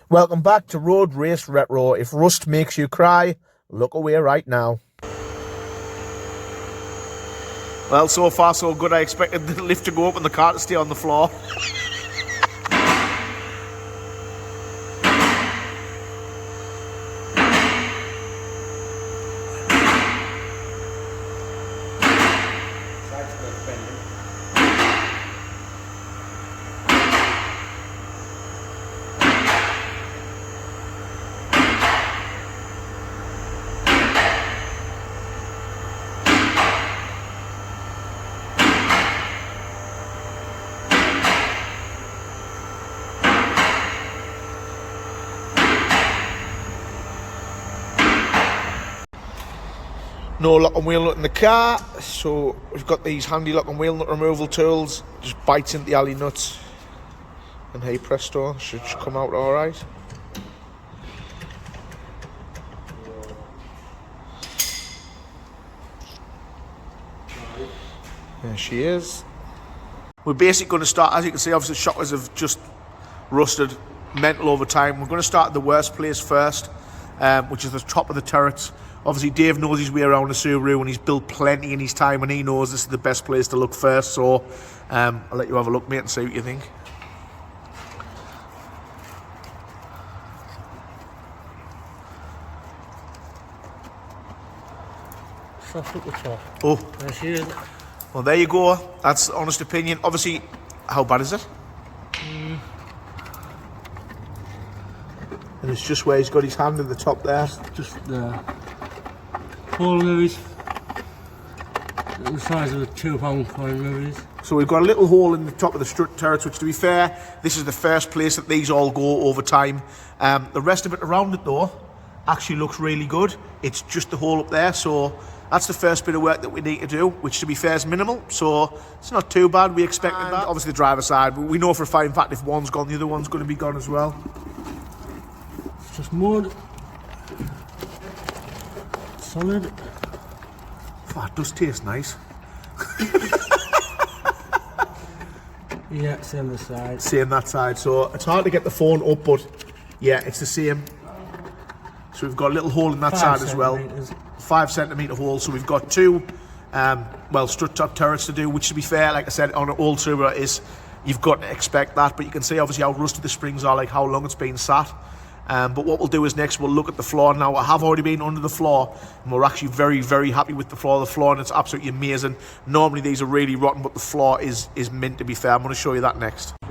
Welcome back to Road Race Retro. If rust makes you cry, look away right now. Well, so far so good. I expected the lift to go up and the car to stay on the floor. No lock and wheel nut in the car, so we've got these handy lock and wheel nut removal tools. Just bites into the alley nuts, and hey presto, should come out all right. There she is. We're basically going to start, as you can see, obviously the shockers have just rusted, mental over time. We're going to start at the worst place first, which is the top of the turrets. Obviously, Dave knows his way around the Subaru and he's built plenty in his time and he knows this is the best place to look first. So, I'll let you have a look, mate, and see what you think. Soft at the top. Oh. There she is. Well, there you go. That's the honest opinion. Obviously, how bad is it? And it's just where he's got his hand in the top there. Just there. Hole movies. The size of a £2 coin movies. So we've got a little hole in the top of the strut turrets, which to be fair, this is the first place that these all go over time. The rest of it around it though, actually looks really good. It's just the hole up there, so that's the first bit of work that we need to do, which to be fair is minimal, so it's not too bad. We expected that. Obviously the driver's side, but we know for a fact, in fact, if one's gone, the other one's going to be gone as well. It's just mud. Solid. Oh, it does taste nice. Yeah, same this side. Same that side, so it's hard to get the phone up, but yeah, it's the same. So we've got a little hole in that side as well. 5 centimetre hole, so we've got two strut top turrets to do, which to be fair, like I said, on an old Subaru is, you've got to expect that, but you can see obviously how rusty the springs are, like how long it's been sat. But what we'll do is next we'll look at the floor. Now I have already been under the floor and we're actually very, very happy with the floor and it's absolutely amazing. Normally these are really rotten, but the floor is mint, to be fair. I'm going to show you that next. I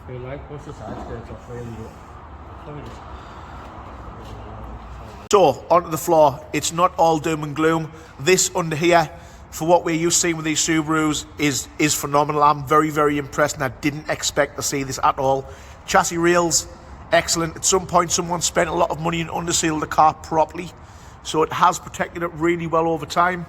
feel like what's the side skirts off really good. So onto the floor, it's not all doom and gloom. This under here, for what we're used to seeing with these Subarus, is phenomenal. I'm very, very impressed and I didn't expect to see this at all. Chassis rails, excellent. At some point someone spent a lot of money and undersealed the car properly, so it has protected it really well over time.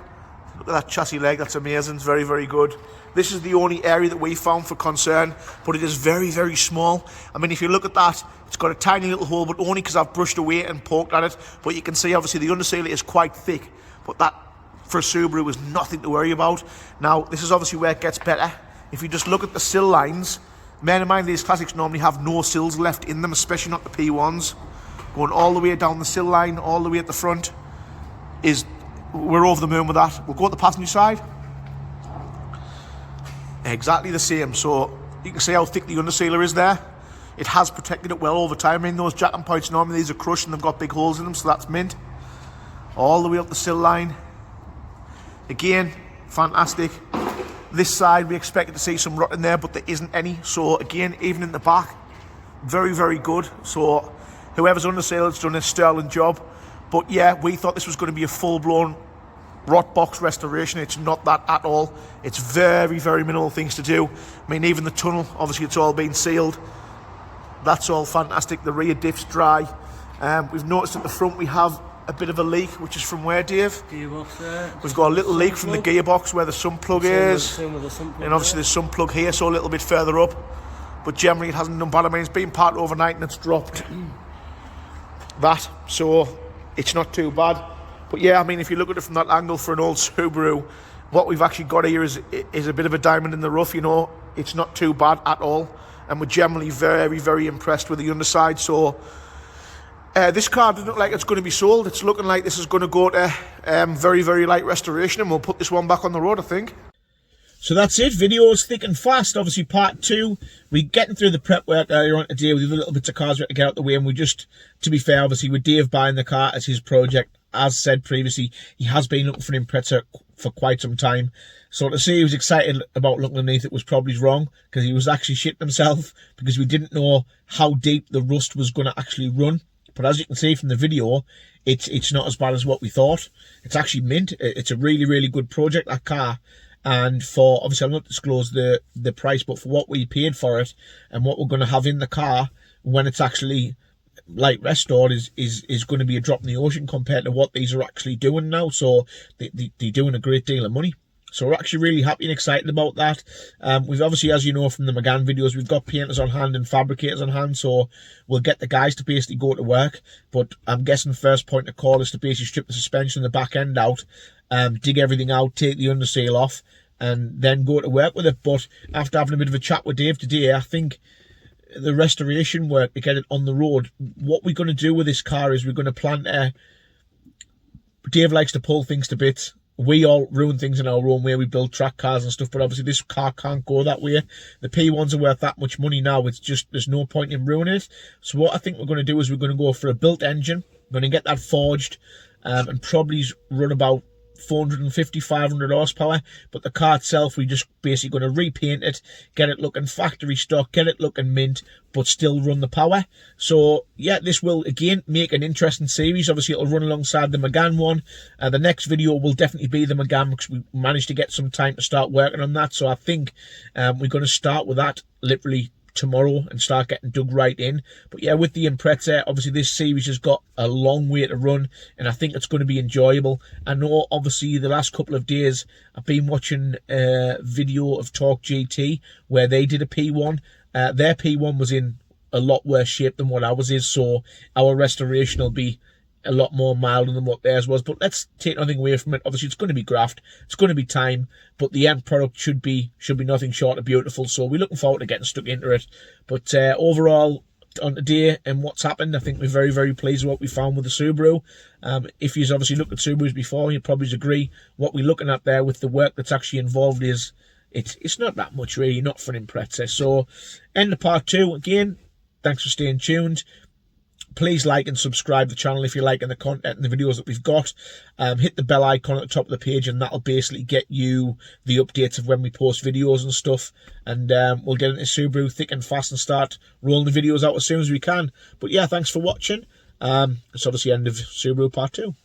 Look at that chassis leg, that's amazing. It's very, very good. This is the only area that we found for concern, but it is very, very small. I mean, if you look at that, it's got a tiny little hole, but only because I've brushed away and poked at it. But you can see obviously the undersealer is quite thick, but that for a Subaru is nothing to worry about. Now, this is obviously where it gets better. If you just look at the sill lines, bear in mind these classics normally have no sills left in them, especially not the P1s. Going all the way down the sill line, all the way at the front, we're over the moon with that. We'll go at the passenger side. Exactly the same. So you can see how thick the undersealer is there. It has protected it well over time. I mean, those jacking points, normally these are crushed and they've got big holes in them, so that's mint. All the way up the sill line. Again, fantastic. This side, we expected to see some rot in there, but there isn't any. So again, even in the back, very, very good. So whoever's undersealed has done a sterling job. But yeah, we thought this was going to be a full-blown rot box restoration. It's not that at all. It's very, very minimal things to do. I mean, even the tunnel, obviously it's all been sealed. That's all fantastic. The rear diff's dry. We've noticed at the front we have a bit of a leak, which is from where, Dave? Gearbox there. We've got a little leak from the gearbox where the sump plug is. And obviously there's some plug here, so a little bit further up. But generally it hasn't done bad. I mean, it's been parked overnight and it's dropped that, so it's not too bad. But yeah, I mean, if you look at it from that angle for an old Subaru, what we've actually got here is a bit of a diamond in the rough, you know. It's not too bad at all, and we're generally very, very impressed with the underside. So this car doesn't look like it's going to be sold. It's looking like this is going to go to very, very light restoration, and we'll put this one back on the road, I think. So that's it. Videos thick and fast. Obviously, part 2. We're getting through the prep work earlier on today with the little bits of cars we had to get out the way, and we just, to be fair, obviously, with Dave buying the car as his project, as said previously, he has been looking for an Impreza for quite some time. So to say he was excited about looking underneath it was probably wrong, because he was actually shitting himself, because we didn't know how deep the rust was going to actually run. But as you can see from the video, it's not as bad as what we thought. It's actually mint. It's a really, really good project, that car. And for, obviously I'll not disclose the price, but for what we paid for it and what we're going to have in the car when it's actually light restored is going to be a drop in the ocean compared to what these are actually doing now. So they're doing a great deal of money. So we're actually really happy and excited about that. We've obviously, as you know from the McGann videos, we've got painters on hand and fabricators on hand, so we'll get the guys to basically go to work. But I'm guessing first point of call is to basically strip the suspension and the back end out, dig everything out, take the undersail off, and then go to work with it. But after having a bit of a chat with Dave today, I think the restoration work to get it on the road, what we're going to do with this car is we're going to plan to... Dave likes to pull things to bits. We all ruin things in our own way. We build track cars and stuff, but obviously this car can't go that way. The P1s are worth that much money now. It's just, there's no point in ruining it. So what I think we're going to do is we're going to go for a built engine. We're going to get that forged and probably run about 450, 500 horsepower, but the car itself, we just basically going to repaint it, get it looking factory stock, get it looking mint, but still run the power. So yeah, this will again make an interesting series. Obviously it'll run alongside the McGann one. The next video will definitely be the McGann, because we managed to get some time to start working on that. So I think we're going to start with that literally tomorrow and start getting dug right in. But yeah, with the Impreza, obviously this series has got a long way to run, and I think it's going to be enjoyable. I know obviously the last couple of days I've been watching a video of Talk GT where they did a P1. Their P1 was in a lot worse shape than what ours is, so our restoration will be a lot more mild than what theirs was. But let's take nothing away from it. Obviously it's going to be graft, it's going to be time, but the end product should be nothing short of beautiful. So we're looking forward to getting stuck into it. But overall, on today and what's happened, I think we're very, very pleased with what we found with the Subaru. If you've obviously looked at Subarus before, you'll probably agree what we're looking at there with the work that's actually involved is it's not that much really, not for an Impreza. So end of part 2. Again, thanks for staying tuned. Please like and subscribe to the channel if you're liking the content and the videos that we've got. Hit the bell icon at the top of the page, and that'll basically get you the updates of when we post videos and stuff. And we'll get into Subaru thick and fast and start rolling the videos out as soon as we can. But yeah, thanks for watching. It's obviously the end of Subaru part 2.